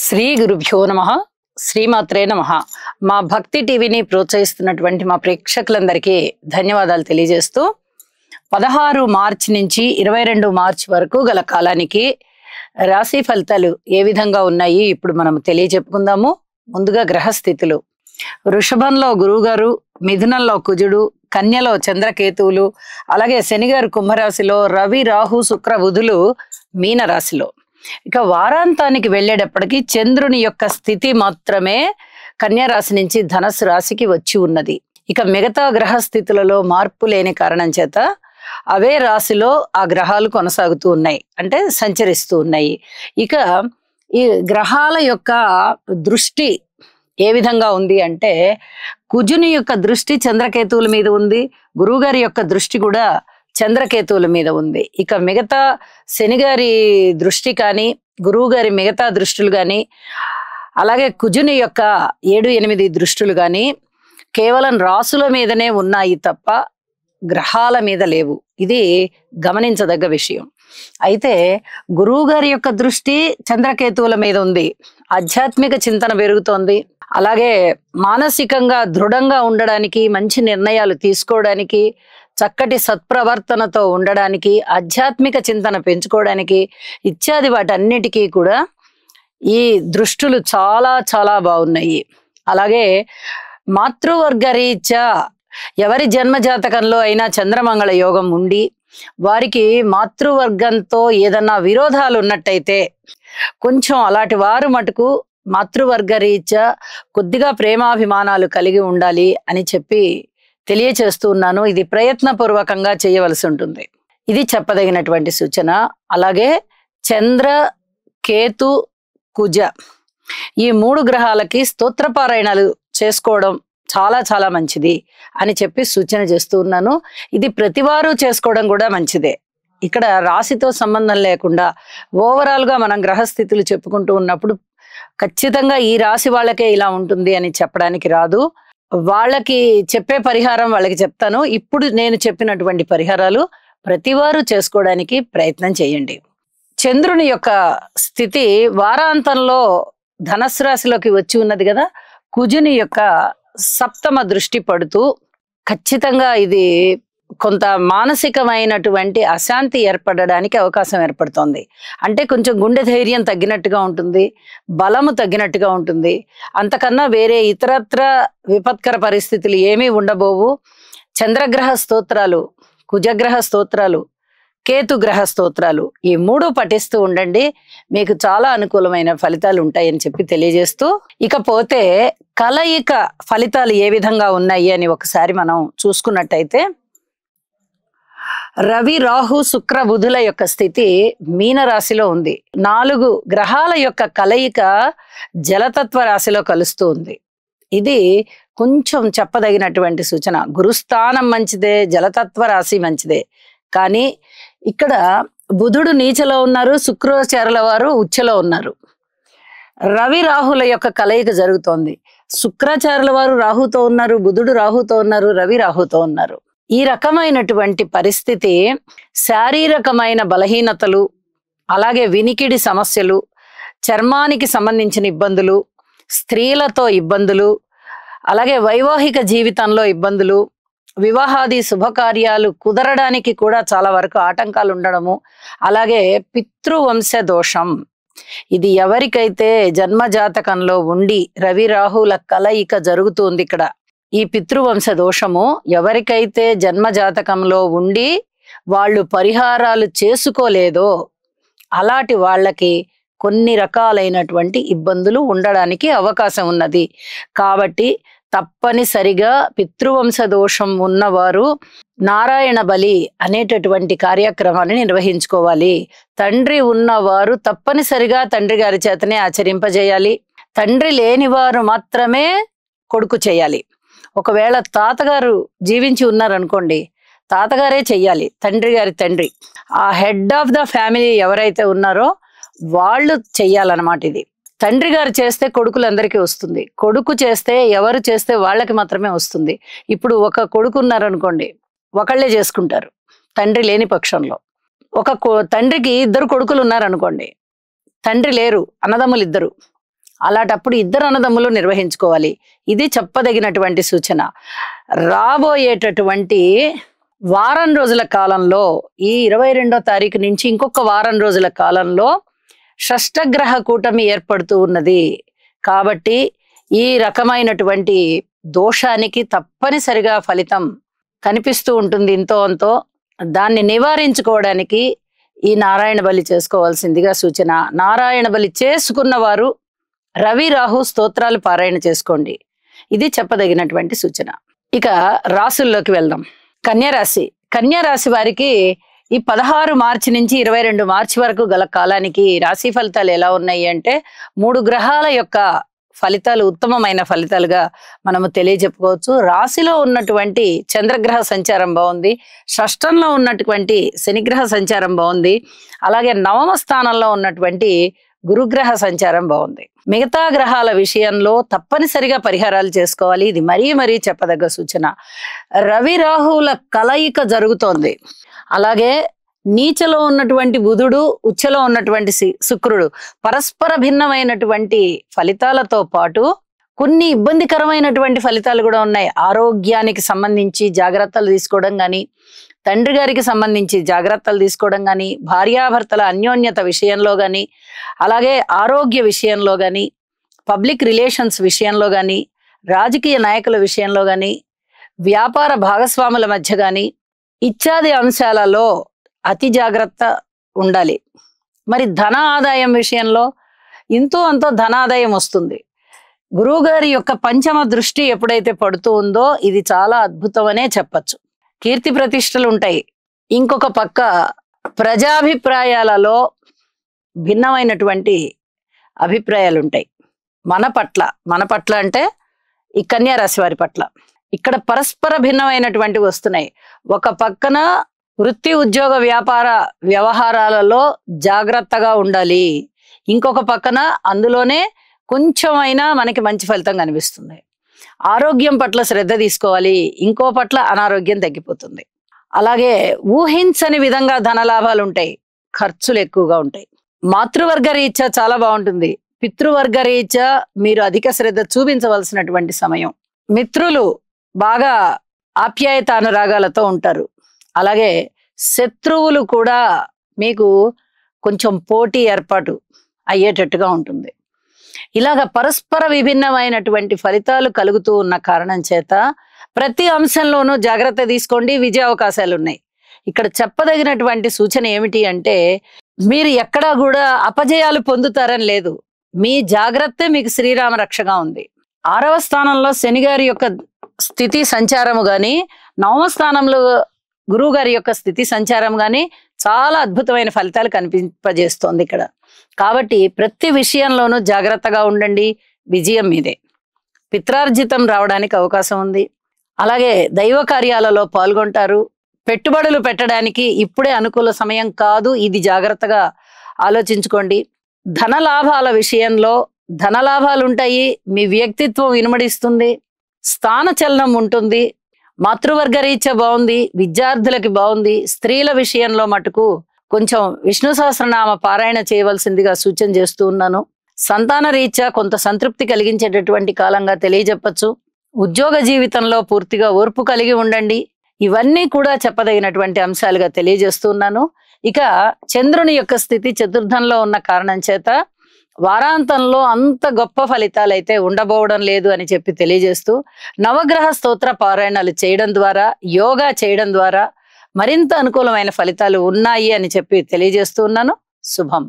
శ్రీ గురుభ్యో నమః. శ్రీమాత్రే నమః. మా భక్తి టీవీని ప్రోత్సహిస్తున్నటువంటి మా ప్రేక్షకులందరికీ ధన్యవాదాలు తెలియజేస్తూ 16 మార్చి నుంచి 22 మార్చి వరకు గల కాలానికి రాశి ఫలితాలు ఏ విధంగా ఉన్నాయి ఇప్పుడు మనం తెలియజెప్పుకుందాము. ముందుగా గ్రహస్థితులు. వృషభంలో గురువుగారు, మిథునంలో కుజుడు, కన్యలో చంద్రకేతువులు, అలాగే శనిగారు కుంభరాశిలో, రవి రాహు శుక్ర బుధులు మీన రాశిలో. ఇక వారాంతానికి వెళ్ళేటప్పటికి చంద్రుని యొక్క స్థితి మాత్రమే కన్యా రాశి నుంచి ధనస్సు రాశికి వచ్చి ఉన్నది. ఇక మిగతా గ్రహ స్థితులలో మార్పు లేని కారణం చేత అవే రాశిలో ఆ గ్రహాలు కొనసాగుతూ ఉన్నాయి, అంటే సంచరిస్తూ ఉన్నాయి. ఇక ఈ గ్రహాల యొక్క దృష్టి ఏ విధంగా ఉంది అంటే, కుజుని యొక్క దృష్టి చంద్రకేతువుల మీద ఉంది, గురువుగారి యొక్క దృష్టి కూడా చంద్రకేతువుల మీద ఉంది. ఇక మిగతా శనిగారి దృష్టి కానీ, గురువు గారి మిగతా దృష్టులు కానీ, అలాగే కుజుని యొక్క 7-8 దృష్టులు కానీ కేవలం రాసుల మీదనే ఉన్నాయి తప్ప గ్రహాల మీద లేవు. ఇది గమనించదగ్గ విషయం. అయితే గురువు గారి యొక్క దృష్టి చంద్రకేతువుల మీద ఉంది, ఆధ్యాత్మిక చింతన పెరుగుతోంది. అలాగే మానసికంగా దృఢంగా ఉండడానికి, మంచి నిర్ణయాలు తీసుకోవడానికి, చక్కటి సత్ప్రవర్తనతో ఉండడానికి, ఆధ్యాత్మిక చింతన పెంచుకోవడానికి ఇత్యాది వాటన్నిటికీ కూడా ఈ దృష్టులు చాలా చాలా బాగున్నాయి. అలాగే మాతృవర్గ రీత్యా ఎవరి జన్మజాతకంలో అయినా చంద్రమంగళ యోగం ఉండి వారికి మాతృవర్గంతో ఏదన్నా విరోధాలు ఉన్నట్టయితే కొంచెం అలాంటి వారు మటుకు మాతృవర్గ రీత్యా కొద్దిగా ప్రేమాభిమానాలు కలిగి ఉండాలి అని చెప్పి తెలియచేస్తూ ఉన్నాను. ఇది ప్రయత్నపూర్వకంగా చేయవలసి ఉంటుంది. ఇది చెప్పదగినటువంటి సూచన. అలాగే చంద్ర, కేతు, కుజ ఈ 3 గ్రహాలకి స్తోత్రపారాయణాలు చేసుకోవడం చాలా చాలా మంచిది అని చెప్పి సూచన చేస్తూ ఉన్నాను. ఇది ప్రతివారు చేసుకోవడం కూడా మంచిదే. ఇక్కడ రాశితో సంబంధం లేకుండా ఓవరాల్గా మనం గ్రహస్థితులు చెప్పుకుంటూ ఉన్నప్పుడు ఖచ్చితంగా ఈ రాశి వాళ్ళకే ఇలా ఉంటుంది అని చెప్పడానికి రాదు. వాళ్ళకి చెప్పే పరిహారం వాళ్ళకి చెప్తాను. ఇప్పుడు నేను చెప్పినటువంటి పరిహారాలు ప్రతివారు చేసుకోవడానికి ప్రయత్నం చేయండి. చంద్రుని యొక్క స్థితి వారాంతంలో ధనస్సు రాశిలోకి వచ్చి ఉన్నది కదా, కుజుని యొక్క సప్తమ దృష్టి పడుతూ ఖచ్చితంగా ఇది కొంత మానసికమైనటువంటి అశాంతి ఏర్పడడానికి అవకాశం ఏర్పడుతోంది. అంటే కొంచెం గుండె ధైర్యం తగ్గినట్టుగా ఉంటుంది, బలము తగ్గినట్టుగా ఉంటుంది. అంతకన్నా వేరే ఇతరత్ర విపత్కర పరిస్థితులు ఏమీ ఉండబోవు. చంద్రగ్రహ స్తోత్రాలు, కుజగ్రహ స్తోత్రాలు, కేతుగ్రహ స్తోత్రాలు ఈ 3 పఠిస్తూ ఉండండి. మీకు చాలా అనుకూలమైన ఫలితాలు ఉంటాయని చెప్పి తెలియజేస్తూ, ఇకపోతే కలయిక ఫలితాలు ఏ విధంగా ఉన్నాయి అని ఒకసారి మనం చూసుకున్నట్టయితే, రవి రాహు శుక్ర బుధుల యొక్క స్థితి మీన రాశిలో ఉంది. 4 గ్రహాల యొక్క కలయిక జలతత్వ రాశిలో కలుస్తూ ఉంది. ఇది కొంచెం చెప్పదగినటువంటి సూచన. గురుస్థానం మంచిదే, జలతత్వ రాశి మంచిదే. కానీ ఇక్కడ బుధుడు నీచలో ఉన్నారు, శుక్రాచార్యుల వారు ఉచ్చలో ఉన్నారు. రవి రాహుల యొక్క కలయిక జరుగుతోంది. శుక్రాచార్యుల వారు రాహుతో ఉన్నారు, బుధుడు రాహుతో ఉన్నారు, రవి రాహుతో ఉన్నారు. ఈ రకమైనటువంటి పరిస్థితి శారీరకమైన బలహీనతలు, అలాగే వినికిడి సమస్యలు, చర్మానికి సంబంధించిన ఇబ్బందులు, స్త్రీలతో ఇబ్బందులు, అలాగే వైవాహిక జీవితంలో ఇబ్బందులు, వివాహాది శుభకార్యాలు కుదరడానికి కూడా చాలా వరకు ఆటంకాలు ఉండడము, అలాగే పితృవంశ దోషం. ఇది ఎవరికైతే జన్మజాతకంలో ఉండి రవి రాహుల కలయిక జరుగుతుంది ఇక్కడ, ఈ పితృవంశ దోషము ఎవరికైతే జన్మజాతకంలో ఉండి వాళ్ళు పరిహారాలు చేసుకోలేదో అలాంటి వాళ్ళకి కొన్ని రకాలైనటువంటి ఇబ్బందులు ఉండడానికి అవకాశం ఉన్నది. కాబట్టి తప్పనిసరిగా పితృవంశ దోషం ఉన్నవారు నారాయణ బలి అనేటటువంటి కార్యక్రమాన్ని నిర్వహించుకోవాలి. తండ్రి ఉన్నవారు తప్పనిసరిగా తండ్రి గారి చేతనే ఆచరింపజేయాలి. తండ్రి లేనివారు మాత్రమే కొడుకు చేయాలి. ఒకవేళ తాతగారు జీవించి ఉన్నారనుకోండి, తాతగారే చెయ్యాలి, తండ్రి గారి తండ్రి. ఆ హెడ్ ఆఫ్ ద ఫ్యామిలీ ఎవరైతే ఉన్నారో వాళ్ళు చెయ్యాలన్నమాట. ఇది తండ్రి గారు చేస్తే కొడుకులందరికీ వస్తుంది, కొడుకు చేస్తే ఎవరు చేస్తే వాళ్ళకి మాత్రమే వస్తుంది. ఇప్పుడు ఒక కొడుకు ఉన్నారనుకోండి, ఒకళ్ళే చేసుకుంటారు తండ్రి లేని పక్షంలో. తండ్రికి 2 కొడుకులు ఉన్నారనుకోండి, తండ్రి లేరు, అన్నదమ్ములు 2, అలాంటప్పుడు ఇద్దరు అన్నదమ్ములు నిర్వహించుకోవాలి. ఇది చెప్పదగినటువంటి సూచన. రాబోయేటటువంటి వారం రోజుల కాలంలో, ఈ 22వ తారీఖు నుంచి ఇంకొక వారం రోజుల కాలంలో షష్టగ్రహ కూటమి ఏర్పడుతూ ఉన్నది. కాబట్టి ఈ రకమైనటువంటి దోషానికి తప్పనిసరిగా ఫలితం కనిపిస్తూ ఉంటుంది ఇంతో అంతో. దాన్ని నివారించుకోవడానికి ఈ నారాయణ బలి చేసుకోవాల్సిందిగా సూచన. నారాయణ బలి చేసుకున్న వారు రవి రాహు స్తోత్రాలు పారాయణ చేసుకోండి. ఇది చెప్పదగినటువంటి సూచన. ఇక రాసుల్లోకి వెళ్దాం. కన్యారాశి. కన్యారాశి వారికి ఈ 16 మార్చి నుంచి 22 మార్చి వరకు గల కాలానికి రాశి ఫలితాలు ఎలా ఉన్నాయి అంటే 3 గ్రహాల యొక్క ఫలితాలు ఉత్తమమైన ఫలితాలుగా మనము తెలియజెప్పుకోవచ్చు. రాశిలో ఉన్నటువంటి చంద్రగ్రహ సంచారం బాగుంది, షష్టంలో ఉన్నటువంటి శనిగ్రహ సంచారం బాగుంది, అలాగే నవమ స్థానంలో ఉన్నటువంటి గురుగ్రహ సంచారం బాగుంది. మిగతా గ్రహాల విషయంలో తప్పనిసరిగా పరిహారాలు చేసుకోవాలి. ఇది మరీ చెప్పదగ్గ సూచన. రవి రాహువుల కలయిక జరుగుతోంది. అలాగే నీచలో ఉన్నటువంటి బుధుడు, ఉచ్చలో ఉన్నటువంటి శుక్రుడు పరస్పర భిన్నమైనటువంటి ఫలితాలతో పాటు కొన్ని ఇబ్బందికరమైనటువంటి ఫలితాలు కూడా ఉన్నాయి. ఆరోగ్యానికి సంబంధించి జాగ్రత్తలు తీసుకోవడం కానీ, తండ్రి గారికి సంబంధించి జాగ్రత్తలు తీసుకోవడం కానీ, భార్యాభర్తల అన్యోన్యత విషయంలో కానీ, అలాగే ఆరోగ్య విషయంలో కానీ, పబ్లిక్ రిలేషన్స్ విషయంలో కానీ, రాజకీయ నాయకుల విషయంలో కానీ, వ్యాపార భాగస్వాముల మధ్య కానీ ఇత్యాది అంశాలలో అతి జాగ్రత్త ఉండాలి. మరి ధన ఆదాయం విషయంలో ఇంతో అంతో ధనాదాయం వస్తుంది. గురువు గారి యొక్క పంచమ దృష్టి ఎప్పుడైతే పడుతూ ఉందో ఇది చాలా అద్భుతమనే చెప్పచ్చు. కీర్తి ప్రతిష్టలు ఉంటాయి. ఇంకొక పక్క ప్రజాభిప్రాయాలలో భిన్నమైనటువంటి అభిప్రాయాలు ఉంటాయి మన పట్ల అంటే ఈ కన్యా రాశి వారి పట్ల. ఇక్కడ పరస్పర భిన్నమైనటువంటివి వస్తున్నాయి. ఒక పక్కన వృత్తి ఉద్యోగ వ్యాపార వ్యవహారాలలో జాగ్రత్తగా ఉండాలి, ఇంకొక పక్కన అందులోనే కొంచెమైనా మనకి మంచి ఫలితం కనిపిస్తుంది. ఆరోగ్యం పట్ల శ్రద్ధ తీసుకోవాలి, ఇంకో పట్ల అనారోగ్యం తగ్గిపోతుంది. అలాగే ఊహించని విధంగా ధనలాభాలు ఉంటాయి, ఖర్చులు ఎక్కువగా ఉంటాయి. మాతృవర్గ రీత్యా చాలా బాగుంటుంది. పితృవర్గ రీత్యా మీరు అధిక శ్రద్ధ చూపించవలసినటువంటి సమయం. మిత్రులు బాగా ఆప్యాయత అనురాగాలతో ఉంటారు. అలాగే శత్రువులు కూడా మీకు కొంచెం పోటీ ఏర్పాటు అయ్యేటట్టుగా ఉంటుంది. ఇలాగ పరస్పర విభిన్నమైనటువంటి ఫలితాలు కలుగుతూ ఉన్న కారణం చేత ప్రతి అంశంలోనూ జాగ్రత్త తీసుకోండి. విజయ అవకాశాలు ఉన్నాయి. ఇక్కడ చెప్పదగినటువంటి సూచన ఏమిటి అంటే మీరు ఎక్కడా కూడా అపజయాలు పొందుతారని లేదు. మీ జాగ్రత్తే మీకు శ్రీరామ రక్షగా ఉంది. 6వ స్థానంలో శని గారి యొక్క స్థితి సంచారము గాని, 9వ స్థానంలో గురువు గారి యొక్క స్థితి సంచారం గాని చాలా అద్భుతమైన ఫలితాలు కనిపింపజేస్తోంది ఇక్కడ. కాబట్టి ప్రతి విషయంలోనూ జాగ్రత్తగా ఉండండి. విజయం మీదే. పిత్రార్జితం రావడానికి అవకాశం ఉంది. అలాగే దైవ కార్యాలలో పాల్గొంటారు. పెట్టుబడులు పెట్టడానికి ఇప్పుడే అనుకూల సమయం కాదు. ఇది జాగ్రత్తగా ఆలోచించుకోండి. ధనలాభాల విషయంలో ధనలాభాలు ఉంటాయి. మీ వ్యక్తిత్వం ఇనుమడిస్తుంది. స్థానచలనం ఉంటుంది. మాతృవర్గ రీత్యా బాగుంది. విద్యార్థులకి బాగుంది. స్త్రీల విషయంలో మటుకు కొంచెం విష్ణు సహస్రనామ పారాయణ చేయవలసిందిగా సూచన చేస్తూ ఉన్నాను. సంతాన రీత్యా కొంత సంతృప్తి కలిగించేటటువంటి కాలంగా తెలియజెప్పచ్చు. ఉద్యోగ జీవితంలో పూర్తిగా ఓర్పు కలిగి ఉండండి. ఇవన్నీ కూడా చెప్పదగినటువంటి అంశాలుగా తెలియజేస్తున్నాను. ఇక చంద్రుని యొక్క స్థితి చతుర్థంలో ఉన్న కారణం చేత వారాంతంలో అంత గొప్ప ఫలితాలు అయితే ఉండబోవడం లేదు అని చెప్పి తెలియజేస్తూ నవగ్రహ స్తోత్ర పారాయణాలు చేయడం ద్వారా, యోగా చేయడం ద్వారా మరింత అనుకూలమైన ఫలితాలు ఉన్నాయి అని చెప్పి తెలియజేస్తూ ఉన్నాను. శుభం.